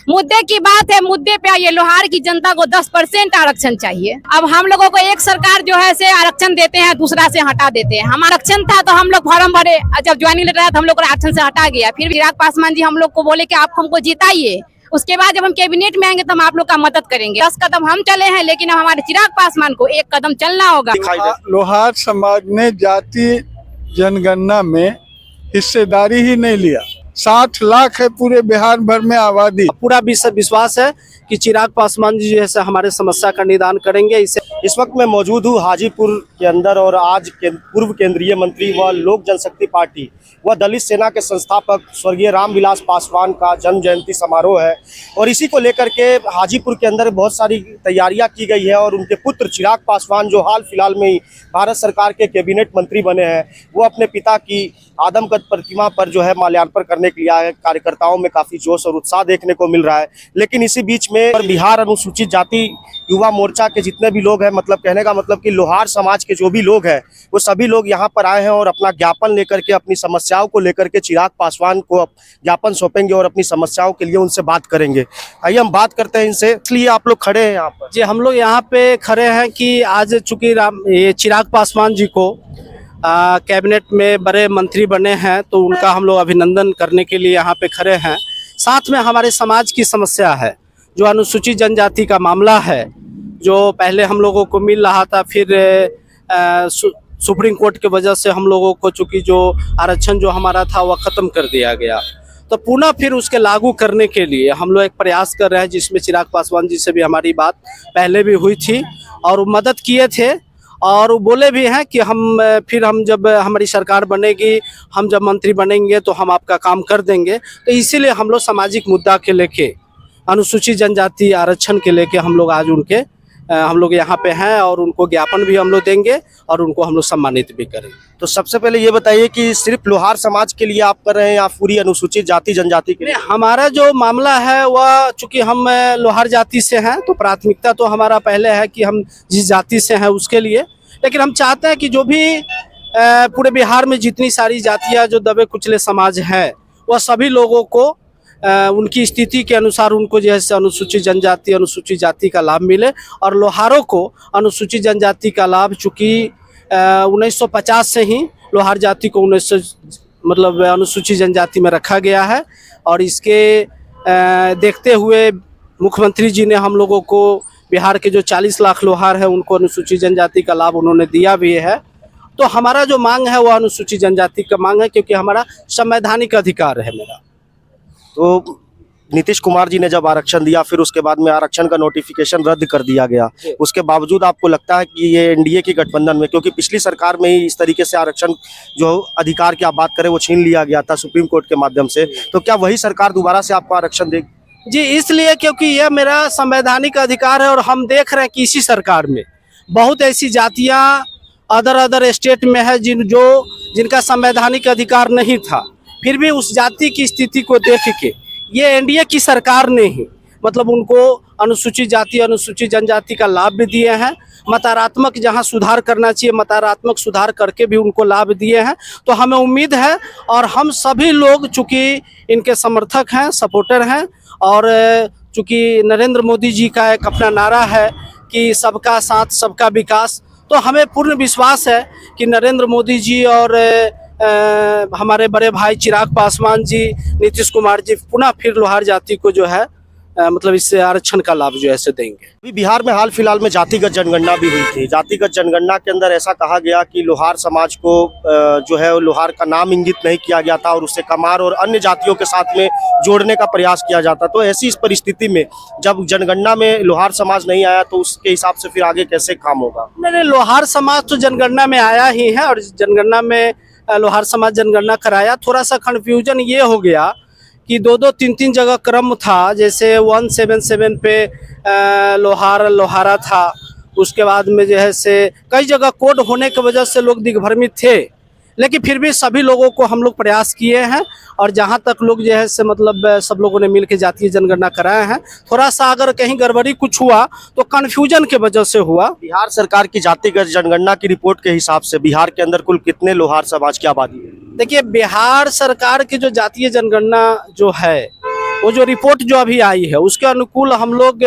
मुद्दे की बात है, मुद्दे पे आइए। लोहार की जनता को 10% आरक्षण चाहिए। अब हम लोगों को एक सरकार जो है से आरक्षण देते हैं, दूसरा से हटा देते हैं। हम आरक्षण था तो हम लोग फॉर्म भरे, जब ज्वाइनिंग लेटर आया तो हम लोग को आरक्षण से हटा गया। फिर चिराग पासवान जी हम लोग को बोले कि आप हमको जिताइए, उसके बाद जब हम कैबिनेट में आएंगे तो हम आप लोग का मदद करेंगे। 10 कदम हम चले हैं, लेकिन अब हमारे चिराग पासवान को 1 कदम चलना होगा। लोहार समाज ने जाति जनगणना में हिस्सेदारी ही नहीं लिया। 60 लाख है पूरे बिहार भर में आबादी। पूरा विश्वास है कि चिराग पासवान जी जैसे हमारे समस्या का निदान करेंगे। इस वक्त मैं मौजूद हूँ हाजीपुर के अंदर और आज पूर्व केंद्रीय मंत्री व लोक जनशक्ति पार्टी व दलित सेना के संस्थापक स्वर्गीय रामविलास पासवान का जन्म जयंती समारोह है और इसी को लेकर के हाजीपुर के अंदर बहुत सारी तैयारियां की गई है और उनके पुत्र चिराग पासवान जो हाल फिलहाल में ही भारत सरकार के कैबिनेट मंत्री बने हैं, वो अपने पिता की आदमकद प्रतिमा पर जो है माल्यार्पण करने के लिए आए। कार्यकर्ताओं में काफी जोश और उत्साह देखने को मिल रहा है। लेकिन इसी बीच में बिहार अनुसूचित जाति युवा मोर्चा के जितने भी लोग हैं, मतलब कहने का मतलब कि लोहार समाज के जो भी लोग हैं, वो सभी लोग यहाँ पर आए हैं और अपना ज्ञापन लेकर के, अपनी समस्याओं को लेकर के चिराग पासवान को ज्ञापन सौंपेंगे और अपनी समस्याओं के लिए उनसे बात करेंगे। आइए हम बात करते हैं इनसे। इसलिए आप लोग खड़े हैं यहाँ पर? जी, हम लोग यहाँ पे खड़े हैं कि आज चूंकि ये चिराग पासवान जी को कैबिनेट में बड़े मंत्री बने हैं, तो उनका हम लोग अभिनंदन करने के लिए यहाँ पे खड़े हैं। साथ में हमारे समाज की समस्या है, जो अनुसूचित जनजाति का मामला है, जो पहले हम लोगों को मिल रहा था, फिर सुप्रीम कोर्ट की वजह से हम लोगों को चूंकि जो आरक्षण जो हमारा था वह ख़त्म कर दिया गया, तो पुनः फिर उसके लागू करने के लिए हम लोग एक प्रयास कर रहे हैं, जिसमें चिराग पासवान जी से भी हमारी बात पहले भी हुई थी और वो मदद किए थे और वो बोले भी हैं कि हम जब हमारी सरकार बनेगी, हम जब मंत्री बनेंगे तो हम आपका काम कर देंगे। तो इसीलिए हम लोग सामाजिक मुद्दा के लेके, अनुसूचित जनजाति आरक्षण के लेके हम लोग यहाँ पे हैं और उनको ज्ञापन भी हम लोग देंगे और उनको हम लोग सम्मानित भी करेंगे। तो सबसे पहले ये बताइए कि सिर्फ लोहार समाज के लिए आप कर रहे हैं या पूरी अनुसूचित जाति जनजाति के लिए? हमारा जो मामला है वह चूंकि हम लोहार जाति से हैं, तो प्राथमिकता तो हमारा पहले है कि हम जिस जाति से हैं उसके लिए। लेकिन हम चाहते हैं कि जो भी पूरे बिहार में जितनी सारी जातियाँ जो दबे कुचले समाज हैं, वह सभी लोगों को उनकी स्थिति के अनुसार उनको जैसे अनुसूचित जनजाति अनुसूचित जाति का लाभ मिले और लोहारों को अनुसूचित जनजाति का लाभ, चूँकि 1950 से ही लोहार जाति को मतलब अनुसूचित जनजाति में रखा गया है और इसके देखते हुए मुख्यमंत्री जी ने हम लोगों को बिहार के जो 40 लाख लोहार है उनको अनुसूचित जनजाति का लाभ उन्होंने दिया भी है। तो हमारा जो मांग है वो अनुसूचित जनजाति का मांग है, क्योंकि हमारा संवैधानिक अधिकार है मेरा। तो नीतीश कुमार जी ने जब आरक्षण दिया, फिर उसके बाद में आरक्षण का नोटिफिकेशन रद्द कर दिया गया, उसके बावजूद आपको लगता है कि ये एनडीए की गठबंधन में, क्योंकि पिछली सरकार में ही इस तरीके से आरक्षण जो अधिकार की आप बात करें वो छीन लिया गया था सुप्रीम कोर्ट के माध्यम से, तो क्या वही सरकार दोबारा से आपको आरक्षण देगी? जी, इसलिए क्योंकि यह मेरा संवैधानिक अधिकार है और हम देख रहे हैं कि इसी सरकार में बहुत ऐसी जातियाँ अदर स्टेट में है जिनका संवैधानिक अधिकार नहीं था, फिर भी उस जाति की स्थिति को देख के ये एनडीए की सरकार ने ही मतलब उनको अनुसूचित जाति अनुसूचित जनजाति का लाभ भी दिए हैं। मतारात्मक जहां सुधार करना चाहिए मतारात्मक सुधार करके भी उनको लाभ दिए हैं। तो हमें उम्मीद है और हम सभी लोग चूँकि इनके समर्थक हैं, सपोर्टर हैं और चूँकि नरेंद्र मोदी जी का एक अपना नारा है कि सबका साथ सबका विकास, तो हमें पूर्ण विश्वास है कि नरेंद्र मोदी जी और हमारे बड़े भाई चिराग पासवान जी, नीतीश कुमार जी पुनः फिर लोहार जाति को जो है मतलब इससे आरक्षण का लाभ जो है देंगे। अभी बिहार में हाल फिलहाल में जातिगत जनगणना भी हुई थी। जातिगत जनगणना के अंदर ऐसा कहा गया कि लोहार समाज को जो है लोहार का नाम इंगित नहीं किया गया था और उससे कमार और अन्य जातियों के साथ में जोड़ने का प्रयास किया जाता। तो ऐसी इस परिस्थिति में जब जनगणना में लोहार समाज नहीं आया तो उसके हिसाब से फिर आगे कैसे काम होगा? नहीं, लोहार समाज तो जनगणना में आया ही है और जनगणना में लोहार समाज जनगणना कराया। थोड़ा सा कन्फ्यूजन ये हो गया कि 2-3 जगह क्रम था, जैसे 177 पे लोहारा था, उसके बाद में जो है से कई जगह कोड होने की वजह से लोग दिग्भ्रमित थे, लेकिन फिर भी सभी लोगों को हम लोग प्रयास किए हैं और जहां तक लोग जो है से मतलब सब लोगों ने मिलकर जातीय जनगणना कराए हैं। थोड़ा सा अगर कहीं गड़बड़ी कुछ हुआ तो कन्फ्यूजन के वजह से हुआ। बिहार सरकार की जातिगत जनगणना की रिपोर्ट के हिसाब से बिहार के अंदर कुल कितने लोहार समाज की आबादी है? देखिए, बिहार सरकार की जो जातीय जनगणना जो है वो जो रिपोर्ट जो अभी आई है उसके अनुकूल हम लोग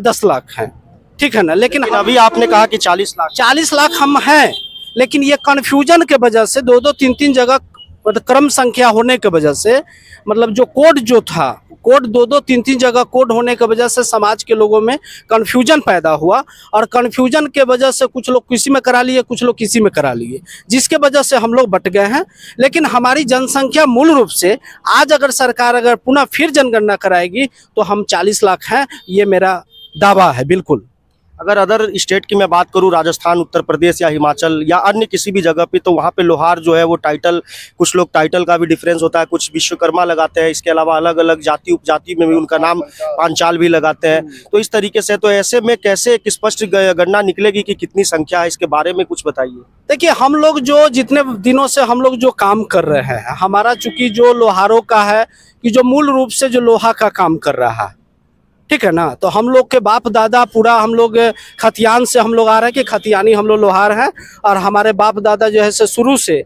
10 लाख हैं, ठीक है ना। लेकिन अभी आपने कहा कि 40 लाख हम हैं, लेकिन ये कन्फ्यूजन के वजह से 2-2 3-3 जगह मतलब क्रम संख्या होने के वजह से, मतलब जो कोड जो था, कोड 2-2 3-3 जगह कोड होने की वजह से समाज के लोगों में कन्फ्यूजन पैदा हुआ, और कन्फ्यूजन के वजह से कुछ लोग किसी में करा लिए, कुछ लोग किसी में करा लिए, जिसके वजह से हम लोग बट गए हैं। लेकिन हमारी जनसंख्या मूल रूप से आज अगर सरकार अगर पुनः फिर जनगणना कराएगी तो हम 40 लाख हैं, ये मेरा दावा है बिल्कुल। अगर अदर स्टेट की मैं बात करूं, राजस्थान, उत्तर प्रदेश या हिमाचल या अन्य किसी भी जगह पे, तो वहाँ पे लोहार जो है वो टाइटल, कुछ लोग टाइटल का भी डिफरेंस होता है, कुछ विश्वकर्मा लगाते हैं, इसके अलावा अलग अलग जाति उपजाति में भी उनका नाम पांचाल भी लगाते हैं। तो इस तरीके से तो ऐसे में कैसे एक स्पष्ट गणना निकलेगी कि कितनी संख्या है, इसके बारे में कुछ बताइए। देखिए, हम लोग जो जितने दिनों से हम लोग जो काम कर रहे हैं, हमारा चूंकि जो लोहारों का है कि जो मूल रूप से जो लोहा का काम कर रहा है, ठीक है ना, तो हम लोग के बाप दादा पूरा हम लोग खतियान से हम लोग आ रहे हैं कि खतियानी हम लोग लोहार हैं, और हमारे बाप दादा जो है से शुरू से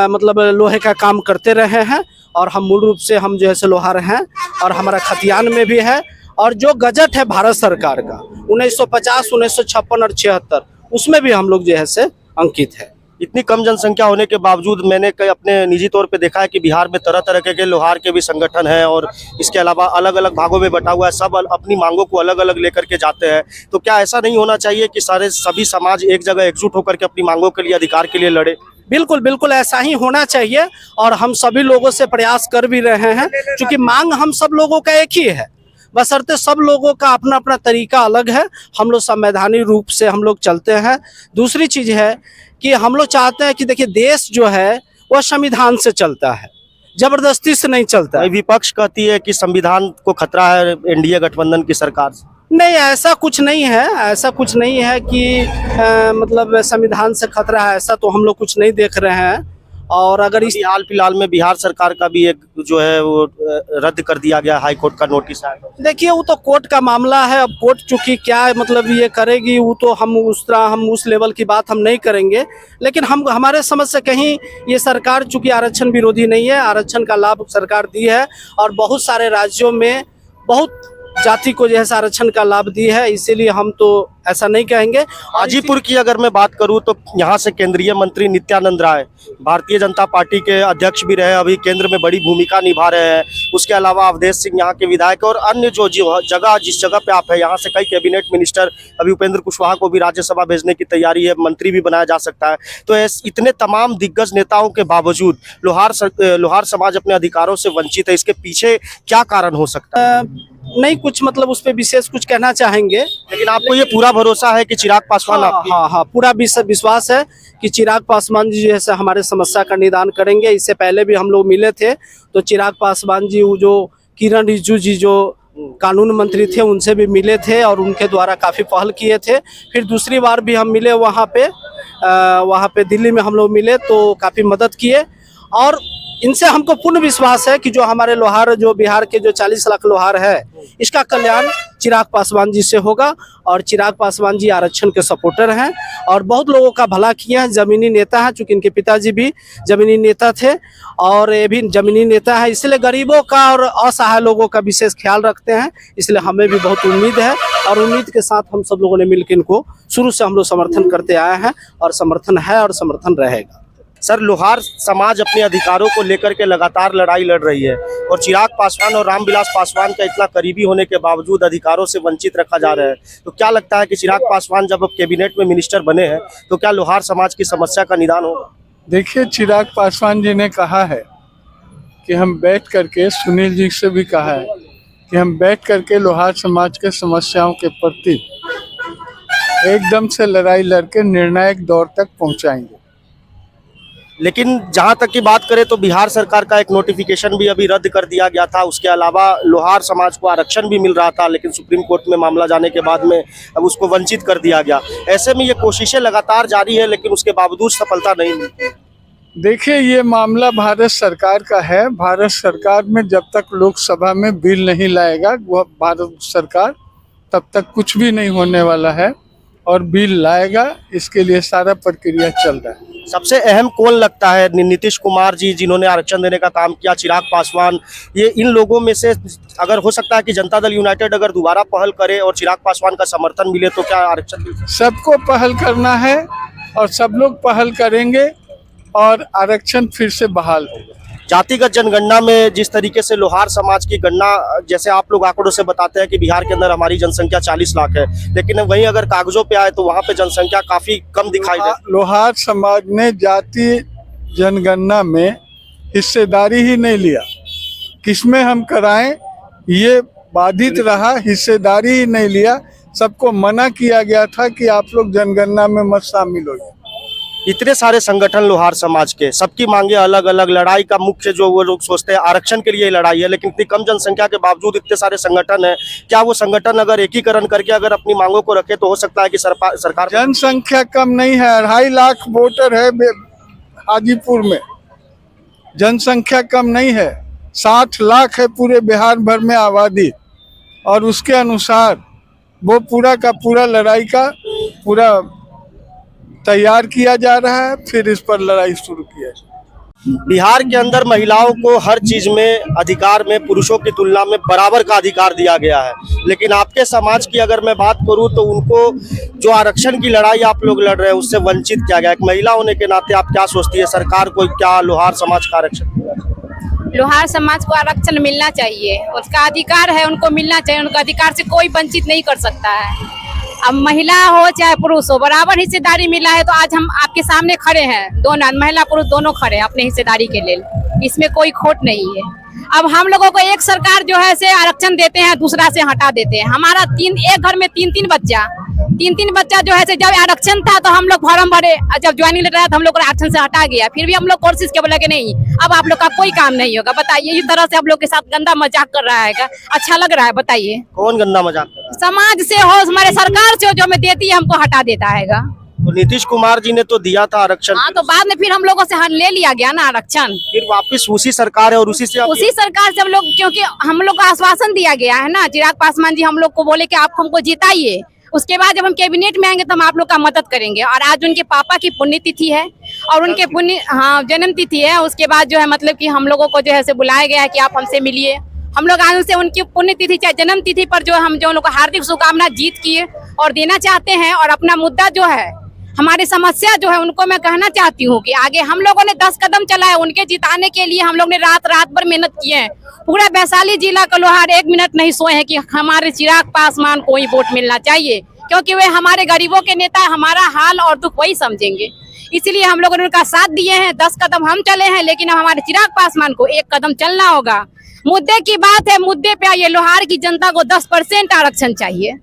मतलब लोहे का काम करते रहे हैं, और हम मूल रूप से हम जो है से लोहार हैं, और हमारा खतियान में भी है। और जो गजट है भारत सरकार का 1950, 1956 और 76, उसमें भी हम लोग जो है से अंकित है। इतनी कम जनसंख्या होने के बावजूद मैंने अपने निजी तौर पे देखा है कि बिहार में तरह तरह के लोहार के भी संगठन हैं, और इसके अलावा अलग अलग भागों में बटा हुआ है, सब अपनी मांगों को अलग अलग लेकर के जाते हैं। तो क्या ऐसा नहीं होना चाहिए कि सभी समाज एक जगह एकजुट होकर के अपनी मांगों के लिए, अधिकार के लिए लड़े? बिल्कुल बिल्कुल ऐसा ही होना चाहिए, और हम सभी लोगों से प्रयास कर भी रहे हैं, क्योंकि मांग हम सब लोगों का एक ही है, बशर्ते सब लोगों का अपना अपना तरीका अलग है। हम लोग संवैधानिक रूप से हम लोग चलते हैं। दूसरी चीज है कि हम लोग चाहते हैं कि देखिए, देश जो है वह संविधान से चलता है, जबरदस्ती से नहीं चलता है। विपक्ष कहती है कि संविधान को खतरा है एनडीए गठबंधन की सरकार से। नहीं, ऐसा कुछ नहीं है, ऐसा कुछ नहीं है कि मतलब संविधान से खतरा है, ऐसा तो हम लोग कुछ नहीं देख रहे हैं। और अगर इस हाल फिलहाल में बिहार सरकार का भी एक जो है वो रद्द कर दिया गया, हाई कोर्ट का नोटिस आया। देखिए, वो तो कोर्ट का मामला है, अब कोर्ट चूंकि क्या मतलब ये करेगी, वो तो हम उस लेवल की बात हम नहीं करेंगे। लेकिन हम हमारे समझ से कहीं ये सरकार चूंकि आरक्षण विरोधी नहीं है, आरक्षण का लाभ सरकार दी है, और बहुत सारे राज्यों में बहुत जाति को जैसा आरक्षण का लाभ दी है, इसीलिए हम तो ऐसा नहीं कहेंगे। हाजीपुर की अगर मैं बात करूं तो यहाँ से केंद्रीय मंत्री नित्यानंद राय भारतीय जनता पार्टी के अध्यक्ष भी रहे, अभी केंद्र में बड़ी भूमिका निभा रहे हैं। उसके अलावा अवधेश सिंह यहाँ के विधायक, और अन्य जो जगह जिस जगह पे आप है, यहाँ से कई कैबिनेट मिनिस्टर, अभी उपेंद्र कुशवाहा को भी राज्यसभा भेजने की तैयारी है, मंत्री भी बनाया जा सकता है। तो इतने तमाम दिग्गज नेताओं के बावजूद लोहार समाज अपने अधिकारों से वंचित है। इसके पीछे क्या कारण हो सकता है? नहीं कुछ मतलब उस पर विशेष कुछ कहना चाहेंगे, लेकिन आपको ये पूरा भरोसा है कि चिराग पासवान हाँ, पूरा विश्वास है कि चिराग पासवान जी जो है हमारे समस्या का निदान करेंगे। इससे पहले भी हम लोग मिले थे, तो चिराग पासवान जी, वो जो किरण रिजिजू जी जो कानून मंत्री थे, उनसे भी मिले थे, और उनके द्वारा काफ़ी पहल किए थे। फिर दूसरी बार भी हम मिले वहाँ पे दिल्ली में हम लोग मिले, तो काफ़ी मदद किए। और इनसे हमको पूर्ण विश्वास है कि जो हमारे लोहार, जो बिहार के जो 40 लाख लोहार है, इसका कल्याण चिराग पासवान जी से होगा। और चिराग पासवान जी आरक्षण के सपोर्टर हैं, और बहुत लोगों का भला किए हैं, जमीनी नेता हैं, चूँकि इनके पिताजी भी जमीनी नेता थे, और ये भी जमीनी नेता है, इसलिए गरीबों का और असहाय लोगों का विशेष ख्याल रखते हैं। इसलिए हमें भी बहुत उम्मीद है, और उम्मीद के साथ हम सब लोगों ने मिलकर इनको शुरू से हम लोग समर्थन करते आए हैं, और समर्थन है और समर्थन रहेगा। सर, लोहार समाज अपने अधिकारों को लेकर के लगातार लड़ाई लड़ रही है, और चिराग पासवान और रामविलास पासवान का इतना करीबी होने के बावजूद अधिकारों से वंचित रखा जा रहा है। तो क्या लगता है कि चिराग पासवान जब अब कैबिनेट में मिनिस्टर बने हैं, तो क्या लोहार समाज की समस्या का निदान होगा? देखिए, चिराग पासवान जी ने कहा है कि हम बैठ करके, सुनील जी से भी कहा है कि हम बैठ करके लोहार समाज के समस्याओं के प्रति एकदम से लड़ाई लड़के निर्णायक दौर तक पहुंचाएंगे। लेकिन जहां तक की बात करें तो बिहार सरकार का एक नोटिफिकेशन भी अभी रद्द कर दिया गया था। उसके अलावा लोहार समाज को आरक्षण भी मिल रहा था, लेकिन सुप्रीम कोर्ट में मामला जाने के बाद में अब उसको वंचित कर दिया गया। ऐसे में ये कोशिशें लगातार जारी है, लेकिन उसके बावजूद सफलता नहीं मिलती। देखिए, ये मामला भारत सरकार का है। भारत सरकार में जब तक लोकसभा में बिल नहीं लाएगा वह भारत सरकार, तब तक कुछ भी नहीं होने वाला है। और बिल लाएगा। इसके लिए सारा प्रक्रिया चल रहा है। सबसे अहम कौन लगता है? नीतीश कुमार जी जिन्होंने आरक्षण देने का काम किया, चिराग पासवान, ये इन लोगों में से अगर हो सकता है कि जनता दल यूनाइटेड अगर दोबारा पहल करे और चिराग पासवान का समर्थन मिले तो क्या आरक्षण मिल सकता है? सबको पहल करना है और सब लोग पहल करेंगे और आरक्षण फिर से बहाल होगा। जातिगत जनगणना में जिस तरीके से लोहार समाज की गणना, जैसे आप लोग आंकड़ों से बताते हैं कि बिहार के अंदर हमारी जनसंख्या 40 लाख है, लेकिन वहीं अगर कागजों पे आए तो वहां पे जनसंख्या काफी कम दिखाई दे। लोहार समाज ने जाति जनगणना में हिस्सेदारी ही नहीं लिया। किसमें हम कराएं ये बाधित रहा, हिस्सेदारी ही नहीं लिया। सबको मना किया गया था कि आप लोग जनगणना में मत शामिल होइए। इतने सारे संगठन लोहार समाज के, सबकी मांगे अलग अलग, लड़ाई का मुख्य जो वो लोग सोचते हैं आरक्षण के लिए लड़ाई है, लेकिन इतनी कम जनसंख्या के बावजूद इतने सारे संगठन हैं। क्या वो संगठन अगर एकीकरण करके अगर अपनी मांगों को रखे तो हो सकता है कि सरकार जनसंख्या कम नहीं है, 2.5 लाख वोटर है हाजीपुर में। जनसंख्या कम नहीं है, 60 लाख है पूरे बिहार भर में आबादी, और उसके अनुसार वो पूरा का पूरा लड़ाई का पूरा तैयार किया जा रहा है। फिर इस पर लड़ाई शुरू किया जाए। बिहार के अंदर महिलाओं को हर चीज में अधिकार में पुरुषों की तुलना में बराबर का अधिकार दिया गया है, लेकिन आपके समाज की अगर मैं बात करूं तो उनको जो आरक्षण की लड़ाई आप लोग लड़ रहे हैं उससे वंचित किया गया। एक महिला होने के नाते आप क्या सोचती है, सरकार को क्या लोहार समाज का आरक्षण? लोहार समाज को आरक्षण मिलना चाहिए, उसका अधिकार है, उनको मिलना चाहिए। उनका अधिकार से कोई वंचित नहीं कर सकता है। अब महिला हो चाहे पुरुष हो, बराबर हिस्सेदारी मिला है तो आज हम आपके सामने खड़े हैं। दोनों महिला पुरुष दोनों खड़े हैं अपने हिस्सेदारी के लिए, इसमें कोई खोट नहीं है। अब हम लोगों को एक सरकार जो है से आरक्षण देते हैं, दूसरा से हटा देते हैं। हमारा एक घर में तीन बच्चा जो है से जब आरक्षण था तो हम लोग फॉर्म भरे, जब ज्वाइनिंग लेटर आया तो हम लोग को आरक्षण से हटा गया। फिर भी हम लोग कोशिश के बोला कि नहीं अब आप लोग का कोई काम नहीं होगा। बताइए, इस तरह से आप लोग के साथ गंदा मजाक कर रहा है, अच्छा लग रहा है? बताइए कौन गंदा मजाक कर रहा है? समाज से हो, हमारे सरकार से हो, जो हमें देती है हमको हटा देता है। तो नीतीश कुमार जी ने तो दिया था आरक्षण, हाँ, तो बाद में फिर हम लोगों से ले लिया गया ना आरक्षण। फिर वापस उसी सरकार है और उसी सरकार से हम लोग, क्योंकि हम लोग को आश्वासन दिया गया है ना, चिराग पासवान जी हम लोग को बोले कि आप हमको जिताइए, उसके बाद जब हम कैबिनेट में आएंगे तो हम आप लोग का मदद करेंगे। और आज उनके पापा की पुण्यतिथि है और उनके जन्म तिथि है। उसके बाद जो है मतलब कि हम लोगों को जो है से बुलाया गया है कि आप हमसे मिलिए। हम लोग आज से उनकी पुण्यतिथि चाहे जन्म तिथि पर जो हम जो लोग हार्दिक शुभकामना जीत किए और देना चाहते हैं। और अपना मुद्दा जो है, हमारी समस्या जो है, उनको मैं कहना चाहती हूँ कि आगे हम लोगों ने 10 कदम चलाए उनके जिताने के लिए। हम लोग ने रात भर मेहनत किए हैं। पूरा वैशाली जिला का लोहार 1 मिनट नहीं सोए हैं कि हमारे चिराग पासवान को ही वोट मिलना चाहिए, क्योंकि वे हमारे गरीबों के नेता है। हमारा हाल और दुख वही समझेंगे, इसलिए हम लोगों ने उनका साथ दिए हैं। 10 कदम हम चले हैं, लेकिन अब हमारे चिराग पासवान को 1 कदम चलना होगा। मुद्दे की बात है, मुद्दे पे आइए। लोहार की जनता को 10% आरक्षण चाहिए।